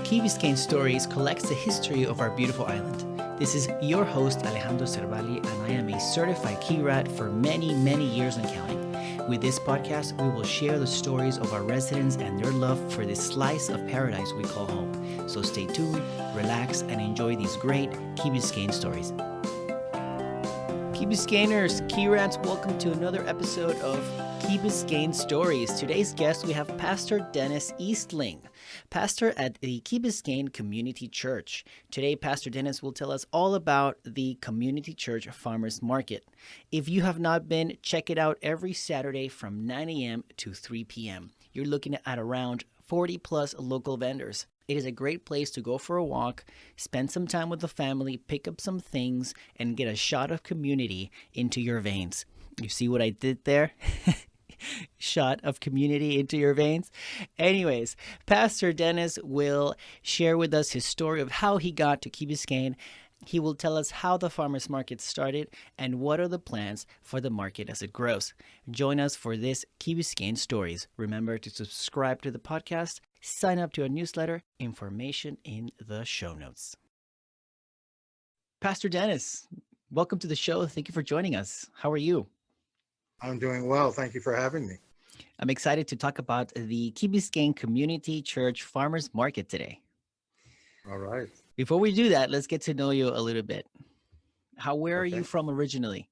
Key Biscayne Stories collects the history of our beautiful island. This is your host, Alejandro Cervali, and I am a certified Key Rat for many, many years and counting. With this podcast, we will share the stories of our residents and their love for this slice of paradise we call home. So stay tuned, relax, and enjoy these great Key Biscayne stories. Key Biscayneers, Key Rats, welcome to another episode of Key Biscayne Stories. Today's guest, we have Pastor Dennis Eastling, pastor at the Key Biscayne Community Church. Today, Pastor Dennis will tell us all about the Community Church Farmers Market. If you have not been, check it out every Saturday from 9 a.m. to 3 p.m. You're looking at around 40 plus local vendors. It is a great place to go for a walk, spend some time with the family, pick up some things, and get a shot of community into your veins. You see what I did there? Shot of community into your veins. Anyways, Pastor Dennis will share with us his story of how he got to Key Biscayne. He will tell us how the farmers market started and what are the plans for the market as it grows. Join us for this Key Biscayne Stories. Remember to subscribe to the podcast, sign up to our newsletter, information in the show notes. Pastor Dennis, welcome to the show. Thank you for joining us. How are you? I'm doing well. Thank you for having me. I'm excited to talk about the Key Biscayne Community Church Farmers Market today. All right. Before we do that, let's get to know you a little bit. Where are you Okay. from originally?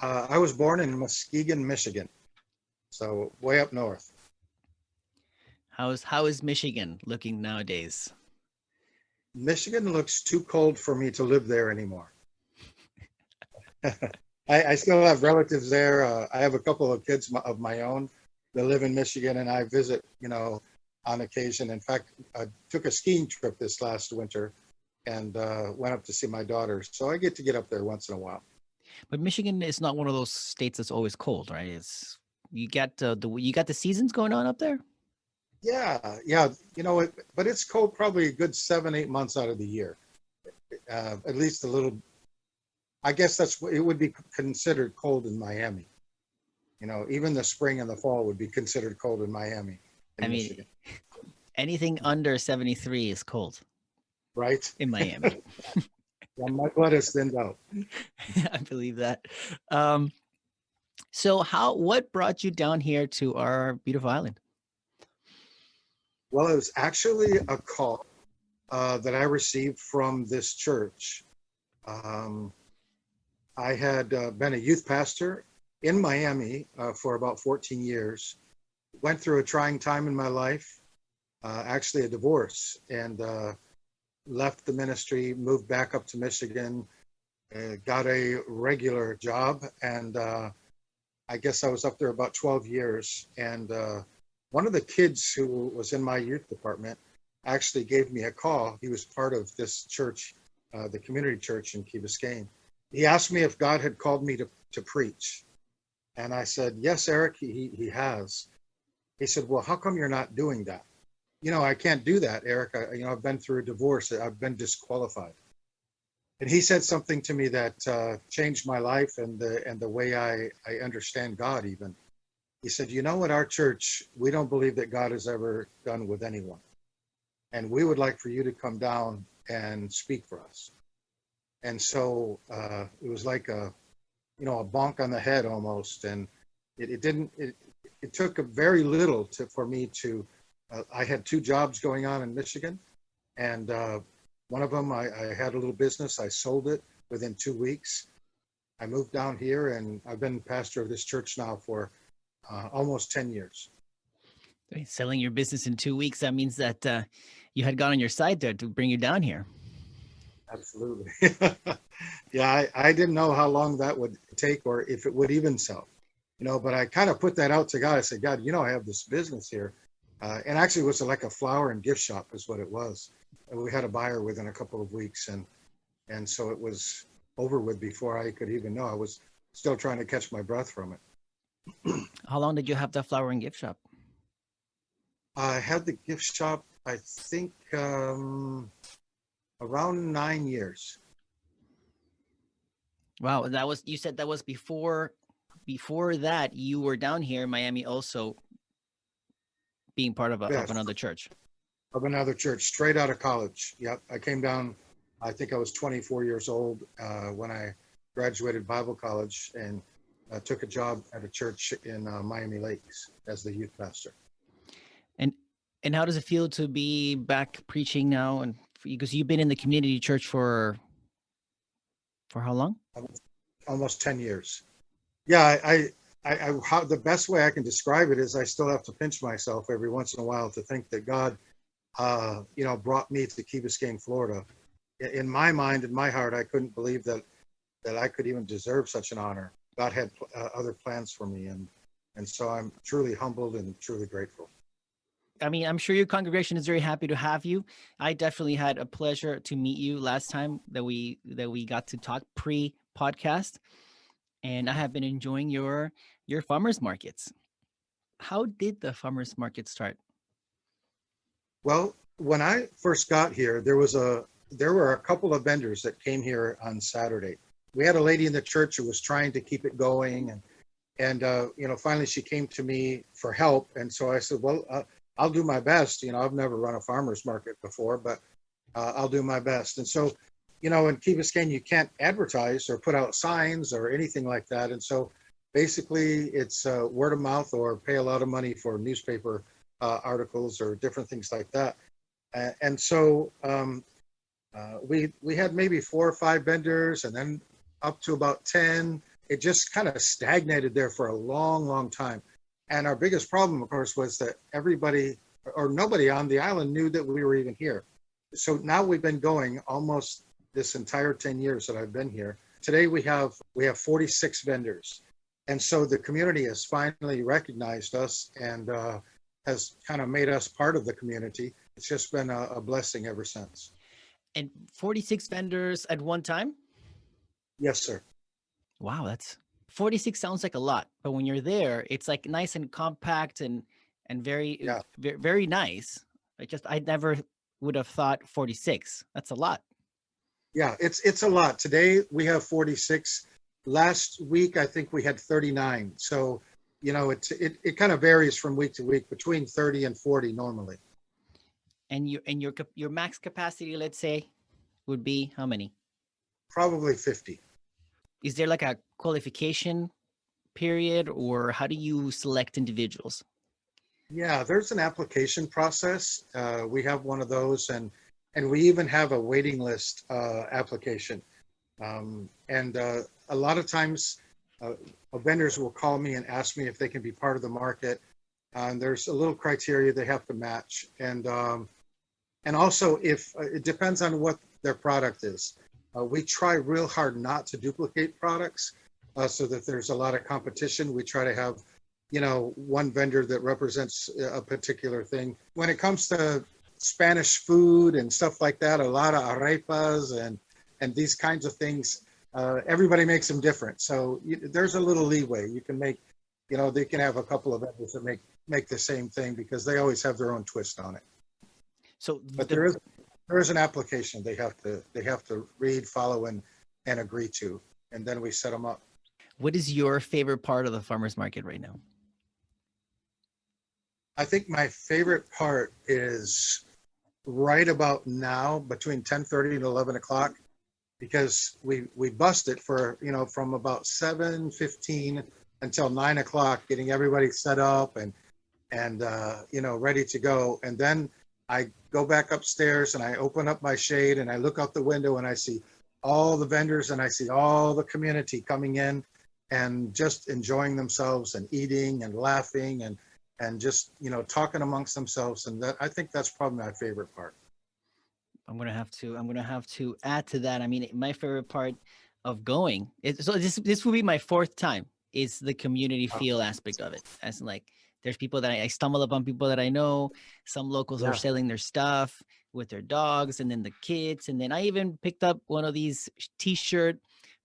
I was born in Muskegon, Michigan, so way up north. How is Michigan looking nowadays? Michigan looks too cold for me to live there anymore. I still have relatives there. I have a couple of kids of my own that live in Michigan, and I visit, on occasion. In fact, I took a skiing trip this last winter and went up to see my daughter. So I get up there once in a while. But Michigan is not one of those states that's always cold, right? You got the seasons going on up there. Yeah. But it's cold probably a good 7-8 months out of the year. At least a little. I guess it would be considered cold in Miami. Even the spring and the fall would be considered cold in Miami. Michigan. Anything under 73 is cold. Right? In Miami. Yeah, my blood is thinned out. I believe that. So what brought you down here to our beautiful island? Well, it was actually a call that I received from this church. I had been a youth pastor in Miami for about 14 years, went through a trying time in my life, actually a divorce, and left the ministry, moved back up to Michigan, got a regular job, and I guess I was up there about 12 years. And one of the kids who was in my youth department actually gave me a call. He was part of this church, the community church in Key Biscayne. He asked me if God had called me to preach. And I said, yes, Eric, he has. He said, well, how come you're not doing that? I can't do that, Eric. I've been through a divorce. I've been disqualified. And he said something to me that changed my life and the way I understand God even. He said, at our church, we don't believe that God has ever done with anyone. And we would like for you to come down and speak for us. And so it was like a bonk on the head almost. And it took very little for me to, I had 2 jobs going on in Michigan. And one of them, I had a little business. I sold it within 2 weeks. I moved down here and I've been pastor of this church now for almost 10 years. Selling your business in 2 weeks, that means that you had God on your side there to bring you down here. Absolutely. Yeah, I didn't know how long that would take or if it would even sell, but I kind of put that out to God. I said, God, I have this business here. And actually it was like a flower and gift shop is what it was. And we had a buyer within a couple of weeks. And so it was over with before I could even know. I was still trying to catch my breath from it. How long did you have the flower and gift shop? I had the gift shop, I think, around 9 years. Wow, you said that was before that you were down here in Miami also being part of another church. of another church, straight out of college. Yep, I came down. I think I was 24 years old when I graduated Bible college and took a job at a church in Miami Lakes as the youth pastor. And and how does it feel to be back preaching now? And because you've been in the community church for how long? Almost 10 years. Yeah, how the best way I can describe it is I still have to pinch myself every once in a while to think that God, brought me to Key Biscayne, Florida. In my mind, in my heart, I couldn't believe that I could even deserve such an honor. God had other plans for me, and so I'm truly humbled and truly grateful. I mean, I'm sure your congregation is very happy to have you. I definitely had a pleasure to meet you last time that we got to talk pre-podcast, and I have been enjoying your farmers markets. How did the farmers market start? Well, when I first got here, there were a couple of vendors that came here on Saturday. We had a lady in the church who was trying to keep it going, and finally she came to me for help, and so I said, well, I'll do my best. I've never run a farmer's market before, but I'll do my best. And so, in Key Biscayne, you can't advertise or put out signs or anything like that. And so basically it's word of mouth or pay a lot of money for newspaper articles or different things like that. And so we had maybe 4 or 5 vendors, and then up to about 10. It just kind of stagnated there for a long, long time. And our biggest problem, of course, was that everybody or nobody on the island knew that we were even here. So now we've been going almost this entire 10 years that I've been here. Today we have 46 vendors. And so the community has finally recognized us and has kind of made us part of the community. It's just been a blessing ever since. And 46 vendors at one time? Yes, sir. Wow, that's 46 sounds like a lot, but when you're there, it's like nice and compact and very very nice. I never would have thought 46. That's a lot. Yeah, it's a lot. Today we have 46. Last week I think we had 39. So, it kind of varies from week to week, between 30 and 40 normally. And your max capacity, let's say, would be how many? Probably 50. Is there like a qualification period, or how do you select individuals? Yeah, there's an application process. We have one of those, and we even have a waiting list application. And a lot of times, vendors will call me and ask me if they can be part of the market. And there's a little criteria they have to match, and also if it depends on what their product is. We try real hard not to duplicate products, so that there's a lot of competition. We try to have, one vendor that represents a particular thing. When it comes to Spanish food and stuff like that, a lot of arepas and these kinds of things, everybody makes them different. So there's a little leeway. You can make, they can have a couple of vendors that make the same thing because they always have their own twist on it. So, but there is an application they have to read, follow, and agree to, and then we set them up. What is your favorite part of the farmers market right now? I think my favorite part is right about now, between 10:30 and 11 o'clock, because we bust it for, from about 7:15 until 9 o'clock, getting everybody set up and ready to go. And then I go back upstairs and I open up my shade and I look out the window and I see all the vendors and I see all the community coming in and just enjoying themselves and eating and laughing and just, talking amongst themselves. And that, I think that's probably my favorite part. I'm gonna have to add to that. I mean, my favorite part of going so this will be my 4th time, is the community feel aspect of it. As in, like, there's people that I stumble upon, people that I know. Some locals are selling their stuff with their dogs, and then the kids. And then I even picked up one of these t-shirt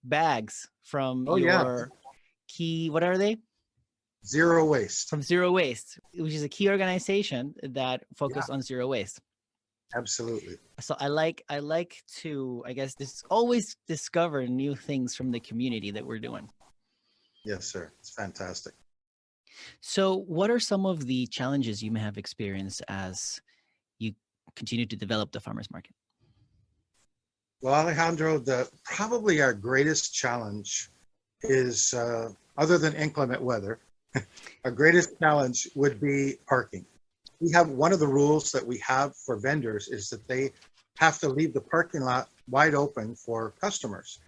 bags from Key. What are they? Zero Waste. From Zero Waste, which is a key organization that focuses on zero waste. Absolutely. So I like to, I guess, always discover new things from the community that we're doing. Yes, sir. It's fantastic. So what are some of the challenges you may have experienced as you continue to develop the farmers market? Well, Alejandro, probably our greatest challenge is, other than inclement weather, our greatest challenge would be parking. We have one of the rules that we have for vendors is that they have to leave the parking lot wide open for customers.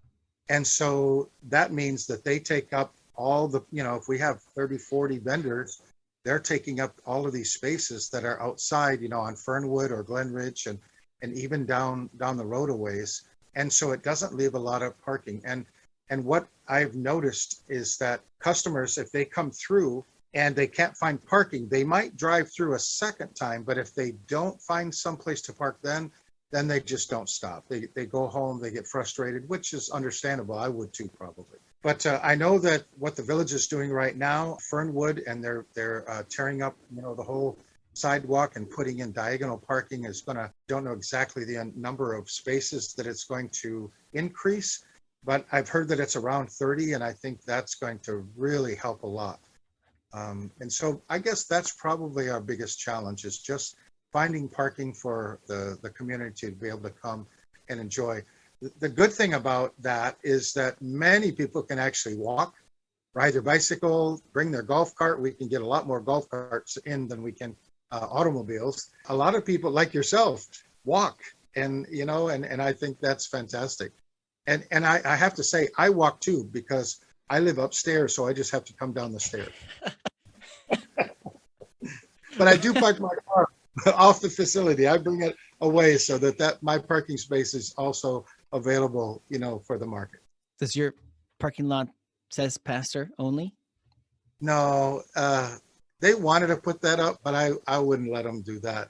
And so that means that they take up all the, if we have 30, 40 vendors, they're taking up all of these spaces that are outside, on Fernwood or Glen Ridge and even down the road a ways. And so it doesn't leave a lot of parking. And what I've noticed is that customers, if they come through and they can't find parking, they might drive through a second time, but if they don't find someplace to park then they just don't stop. They go home, they get frustrated, which is understandable. I would too, probably. But I know that what the village is doing right now, Fernwood, and they're tearing up, the whole sidewalk and putting in diagonal parking is going to, don't know exactly the number of spaces that it's going to increase, but I've heard that it's around 30, and I think that's going to really help a lot. And so I guess that's probably our biggest challenge, is just finding parking for the community to be able to come and enjoy. The good thing about that is that many people can actually walk, ride their bicycle, bring their golf cart. We can get a lot more golf carts in than we can automobiles. A lot of people like yourself walk, and I think that's fantastic. And I have to say, I walk too, because I live upstairs, so I just have to come down the stairs. But I do park my car off the facility. I bring it away so that my parking space is also available, for the market. Does your parking lot says pastor only? No, they wanted to put that up, but I wouldn't let them do that.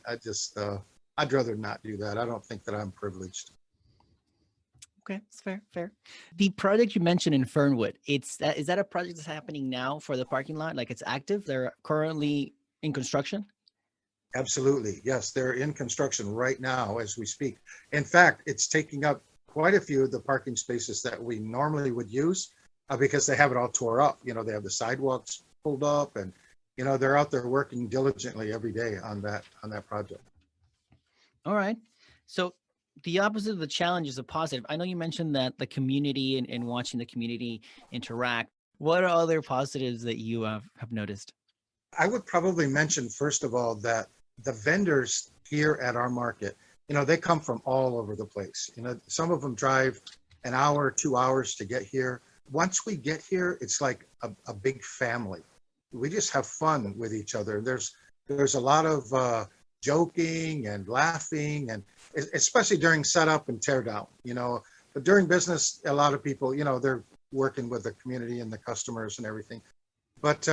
I'd rather not do that. I don't think that I'm privileged. Okay, it's fair. The project you mentioned in Fernwood, is that a project that's happening now for the parking lot? Like, it's active? They're currently in construction? Absolutely. Yes, they're in construction right now as we speak. In fact, it's taking up quite a few of the parking spaces that we normally would use because they have it all tore up. They have the sidewalks pulled up, and, they're out there working diligently every day on that project. All right. So the opposite of the challenge is a positive. I know you mentioned that the community and watching the community interact. What are other positives that you have noticed? I would probably mention, first of all, that the vendors here at our market, they come from all over the place. Some of them drive an hour, 2 hours to get here. Once we get here, it's like a big family. We just have fun with each other. There's a lot of joking and laughing, and especially during setup and tear down, but during business, a lot of people, they're working with the community and the customers and everything. But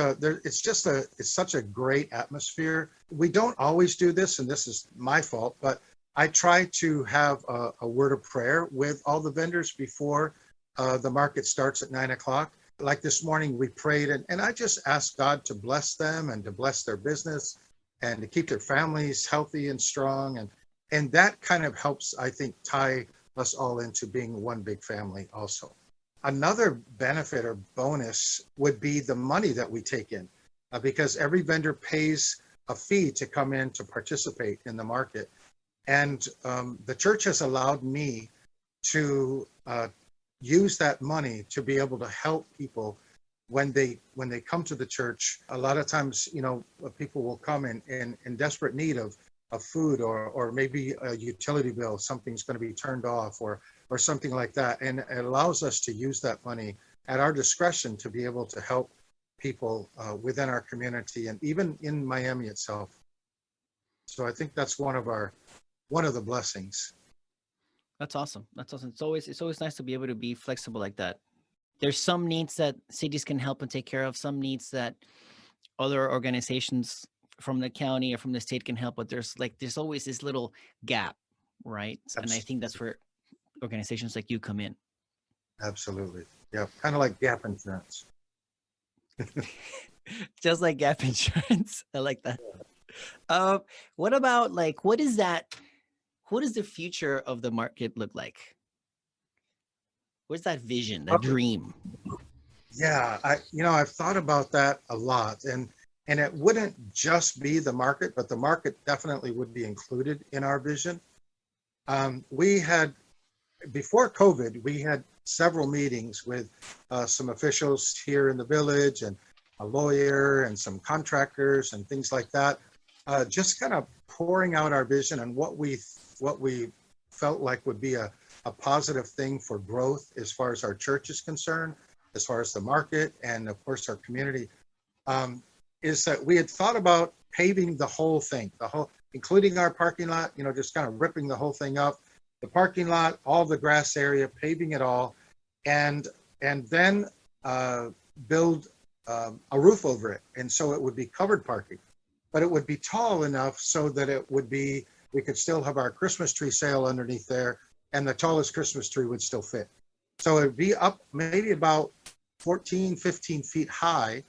it's such a great atmosphere. We don't always do this, and this is my fault, but I try to have a word of prayer with all the vendors before the market starts at 9:00. Like this morning, we prayed, and I just asked God to bless them and to bless their business and to keep their families healthy and strong. And that kind of helps, I think, tie us all into being one big family also. Another benefit or bonus would be the money that we take in, because every vendor pays a fee to come in to participate in the market. And the church has allowed me to use that money to be able to help people when they come to the church. A lot of times, people will come in desperate need of food or maybe a utility bill, something's going to be turned off or something like that. And it allows us to use that money at our discretion to be able to help people within our community and even in Miami itself. So I think that's one of the blessings. That's awesome. It's always nice to be able to be flexible like that. There's some needs that cities can help and take care of, some needs that other organizations from the county or from the state can help, but there's always this little gap, right? Absolutely. And I think that's where organizations like you come in. Absolutely. Yeah. Kind of like gap insurance. Just like gap insurance. I like that. What about what does the future of the market look like? Where's that vision, that dream? Yeah, I've thought about that a lot. And And it wouldn't just be the market, but the market definitely would be included in our vision. We had, before COVID, we had several meetings with some officials here in the village and a lawyer and some contractors and things like that, just kind of pouring out our vision and what we felt like would be a positive thing for growth as far as our church is concerned, as far as the market, and of course our community. Is that we had thought about paving the whole thing, including our parking lot, just kind of ripping the whole thing up, the parking lot, all the grass area, paving it all, and then build a roof over it. And so it would be covered parking, but it would be tall enough so that we could still have our Christmas tree sale underneath there, and the tallest Christmas tree would still fit. So it would be up maybe about 14, 15 feet high.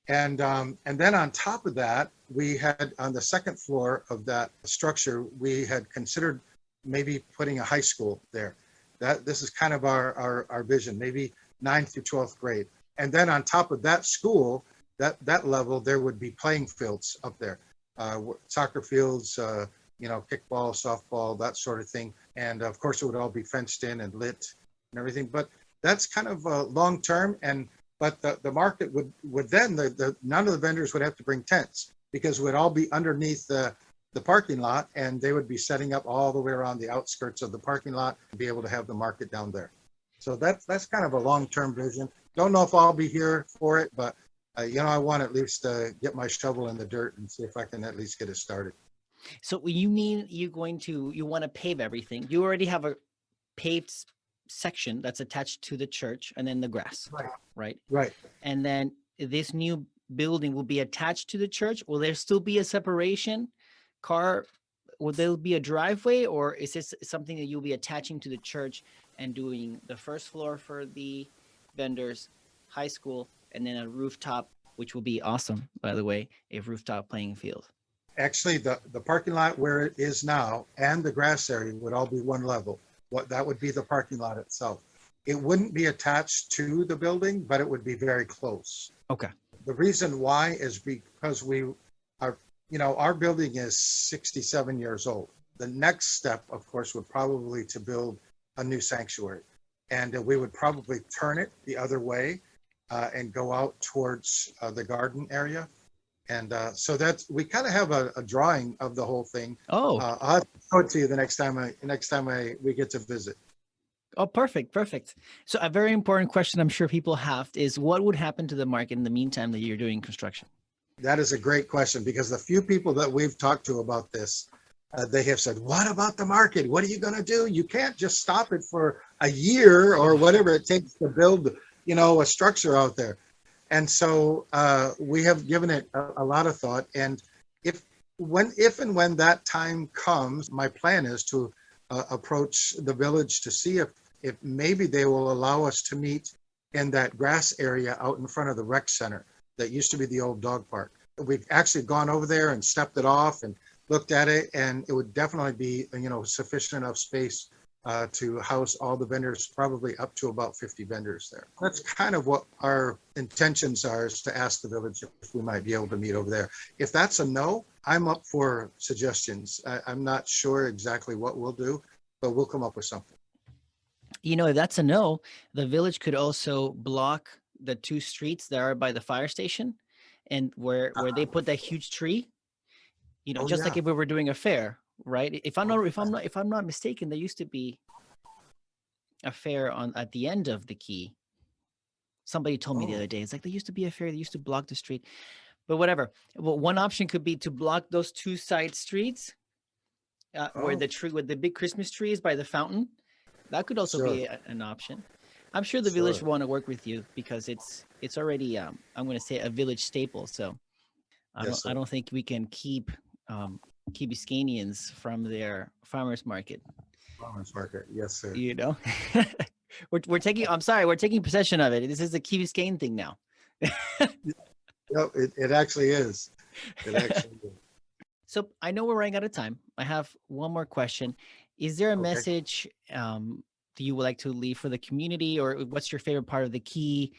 And then on top of that, we had on the second floor of that structure, we had considered maybe putting a high school there. This is kind of our vision, maybe 9th through 12th grade. And then on top of that school, that level, there would be playing fields up there, soccer fields, kickball, softball, that sort of thing. And of course, it would all be fenced in and lit and everything. But that's kind of long term. But the market would then, none of the vendors would have to bring tents because it would all be underneath the parking lot, and they would be setting up all the way around the outskirts of the parking lot and be able to have the market down there. So that's kind of a long-term vision. Don't know if I'll be here for it, but I want to at least get my shovel in the dirt and see if I can at least get it started. So you mean you want to pave everything? You already have a paved section that's attached to the church, and then the grass, right? And then this new building will be attached to the church. Will there still be a separation? Will there be a driveway, or is this something that you'll be attaching to the church and doing the first floor for the vendors, high school, and then a rooftop, which will be awesome, by the way, a rooftop playing field? Actually, the parking lot where it is now and the grass area would all be one level. That would be the parking lot itself. It wouldn't be attached to the building, but it would be very close. Okay. The reason why is because our building is 67 years old. The next step, of course, would probably to build a new sanctuary. And we would probably turn it the other way and go out towards the garden area. And so we kind of have a drawing of the whole thing. Oh, I'll show it to you the next time we get to visit. Oh, perfect. So a very important question I'm sure people have is, what would happen to the market in the meantime that you're doing construction? That is a great question, because the few people that we've talked to about this, they have said, what about the market? What are you going to do? You can't just stop it for a year or whatever it takes to build, a structure out there. And so we have given it a lot of thought. And if and when that time comes, my plan is to approach the village to see if maybe they will allow us to meet in that grass area out in front of the rec center that used to be the old dog park. We've actually gone over there and stepped it off and looked at it, and it would definitely be, sufficient enough space to house all the vendors, probably up to about 50 vendors there. That's kind of what our intentions are, is to ask the village if we might be able to meet over there. If that's a no, I'm up for suggestions. I'm not sure exactly what we'll do, but we'll come up with something. If that's a no, the village could also block the two streets that are by the fire station, and where they put that huge tree, like if we were doing a fair, right? If I'm not mistaken, there used to be a fair at the end of the Key. Somebody told me the other day, it's like there used to be a fair, they used to block the street, but whatever. Well, one option could be to block those two side streets where the big Christmas tree is by the fountain. That could also be an option. I'm sure the village will want to work with you, because it's already I'm going to say a village staple. So I don't think we can keep Key Biscaynians from their farmers market. Farmers market, yes, sir. We're taking possession of it. This is the Key Biscayne thing now. It actually is. So I know we're running out of time. I have one more question. Is there a message that you would like to leave for the community, or what's your favorite part of the Key?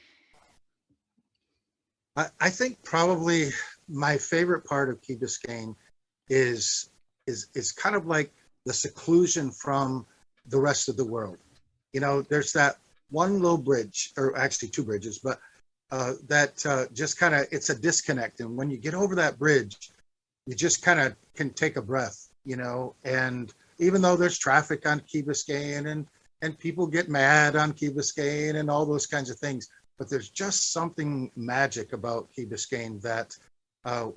I think probably my favorite part of Key Biscayne is kind of like the seclusion from the rest of the world. You know, there's that one low bridge, or actually two bridges, but that just kind of, it's a disconnect. And when you get over that bridge, you just kind of can take a breath, you know. And even though there's traffic on Key Biscayne and people get mad on Key Biscayne and all those kinds of things, but there's just something magic about Key Biscayne that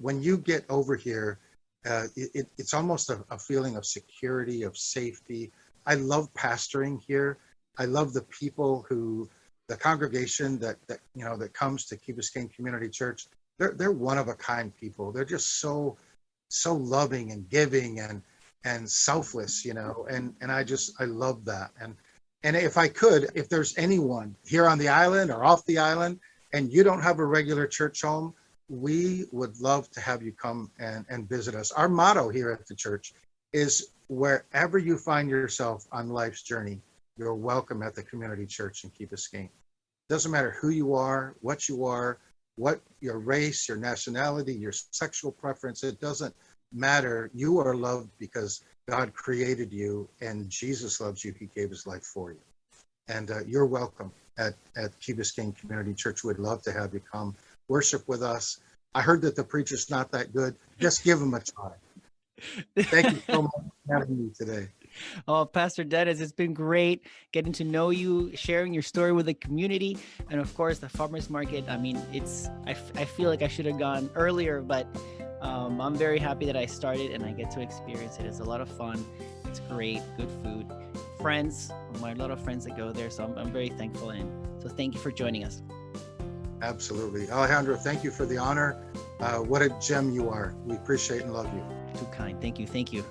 when you get over here, it's almost a feeling of security, of safety. I love pastoring here. I love the people the congregation that you know that comes to Key Biscayne Community Church. They're one of a kind people. They're just so loving and giving and selfless, you know. And I love that. And if there's anyone here on the island or off the island, and you don't have a regular church home, we would love to have you come and visit us. Our motto here at the church is, wherever you find yourself on life's journey, you're welcome at the community church in Key Biscayne. Doesn't matter who you are, what your race, your nationality, your sexual preference, it doesn't matter. You are loved because God created you and Jesus loves you. He gave his life for you. And you're welcome at Key Biscayne Community Church. We'd love to have you come worship with us. I heard that the preacher's not that good. Just give him a try. Thank you so much for having me today. Oh, Pastor Dennis, it's been great getting to know you, sharing your story with the community, and of course the farmers market. I mean, I feel like I should have gone earlier, but I'm very happy that I started and I get to experience it. It's a lot of fun. It's great, good food, friends. A lot of friends that go there, so I'm very thankful. And so thank you for joining us. Absolutely. Alejandro, thank you for the honor. What a gem you are. We appreciate and love you. Too kind. Thank you.